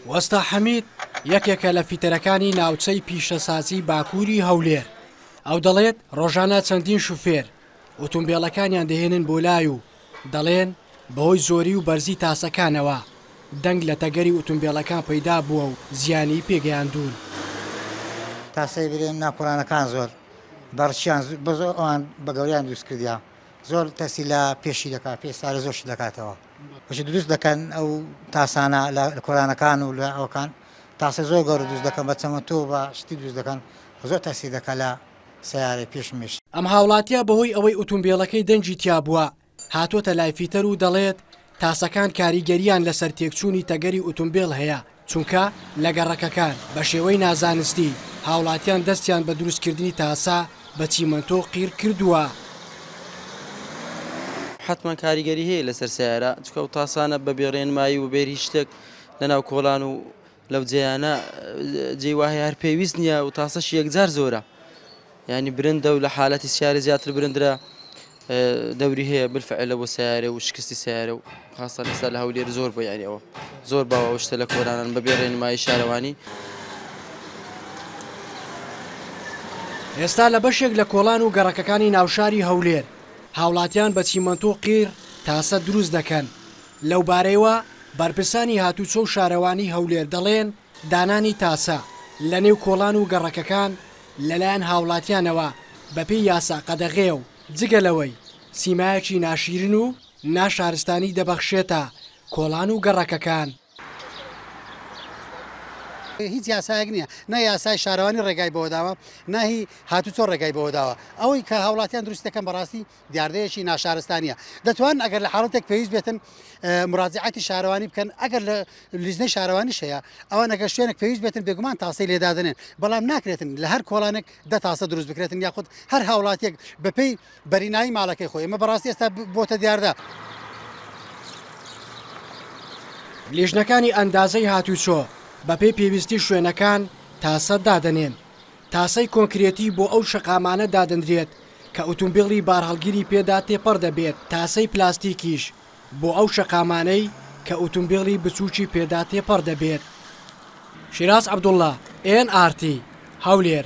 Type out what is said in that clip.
وەستا حەمید یەکێکە لە فیتەرەکانی ناوچەی پیشەسازی باکووری هەولێر. ئەو دەڵێت ڕۆژانە چەندین شوفێر ئۆتۆمبیلەکانیان دەهێنن بۆ لای و دەڵێن بەهۆی زۆری و بەرزی تاسەکانەوە دەنگ لە تەگەری ئۆتۆمبیلەکان پەیدا بووە و زیانی پێگەیاندون. تاسەی برێن ناپۆرانەکان زۆر بەڕچیان بەزۆر ئەوان بە گەوریان دروست کردیا زۆر تەسی لە پێشی دەکات پێستارە زۆرشی دەکاتەوە بەشی دروست دەکەن ئەو تاسانە لە کۆرانەکان و لە ئەوکان تاسە زۆر گەورە دروست دەکەن بە چەمەتۆ بە شتی دروست دەکەن زۆر تەسی دەکات لە سیارەی پێشمش. ئەم هاوڵاتیە بەهۆی ئەوەی ئۆتۆمبیلەکەی دەنجی تیا بووە هاتۆتە لای فیتەر و دەڵێت تاسەکان کاریگەریان لەسەر تێکچوونی تەگەری ئۆتۆمبیل هەیە چونکە لە گەڕەکەکان بە شێوەی نازانستی هاوڵاتیان دەستیان بە دروستکردنی تاسا بە چیمەنتۆ قیر کردووە. حتمما کاریگەری هەیە لەسەر سیارە چکە و تاسانە بە بێڕێنمایی و بێری شتێک لەناو کۆڵان و لەو جێیانە جێواهەیە هەر پێویست نییە و تاسەش یەکجار زۆرە یعنی برندە و لە حالەتی سیارە زیاتر برندرە دەوری هەیە بالفعل بۆ سیارە و شکستی سیارە و خاستە لەسەر لە هەولێر زۆر بۆ یعنی ئەوە زۆر باوە شتە لە کۆرانان بە بێڕێنمایی شارەوانی. ئێستا لە بەشێک لە کۆڵان و گەڕەکەکانی ناوشاری هەولێر هاوڵاتیان بە چیمەنتۆ قیر تاسە دروست دەکەن. لەو بارەیەوە بەرپرسانی هاتوچۆ و شارەوانی هەولێر دەڵێن دانانی تاسە لە نێو کۆڵان و گەڕەکەکان لەلایەن هاوڵاتیانەوە بەپێی یاسا قەدەغێ و جگەلەوەی سیمایەکی ناشیرن و ناشارستانی دەبەخشێتە کۆڵان و گەڕەکەکان. هیچ یاسایەک نییە نە یاسای شارەوانی ڕێگای بۆداوە ناهی هاتوچۆ ڕێگای بۆداوە ئەوەی کە هاوڵاتیان دروست دەکەن بەڕاستی دیاردەیەکی ناشارستانیە دەتوان ئەگەر لە حاڵەتێک پێویست بێتن مراجعاتی شارەوانی بکەن ئەگەر لە لیژنەی شارەوانی شەیە ئەوە نەگەر شوێنێک پێویست بێتن بێگومان تاسەی لێدادنێن بەڵام ناکرێتن لە هەر کۆڵانێک دە تاسە دروست بکرێتن یاخود هەر هاوڵاتێک بەپێی بەرینایی ماڵەکەی خۆی ئەمە بەڕاستی ئێستا بۆتە دیاردە. لیژنەکانی ئەندازەی هاتوچۆ بەپێی پێویستی شوێنەکان تاسە دادەنێن. تاسەی کۆنکرێتی بۆ ئەو شەقامانە دادەندرێت کە ئۆتۆمبیلی بارهەڵگیری پێدا تێپەڕ دەبێت تاسەی پلاستیکیش بۆ ئەو شەقامانەی کە ئۆتۆمبیلی بچووکی پێدا تێپەڕ دەبێت. شیراز عەبدوڵڵا NRT هەولێر.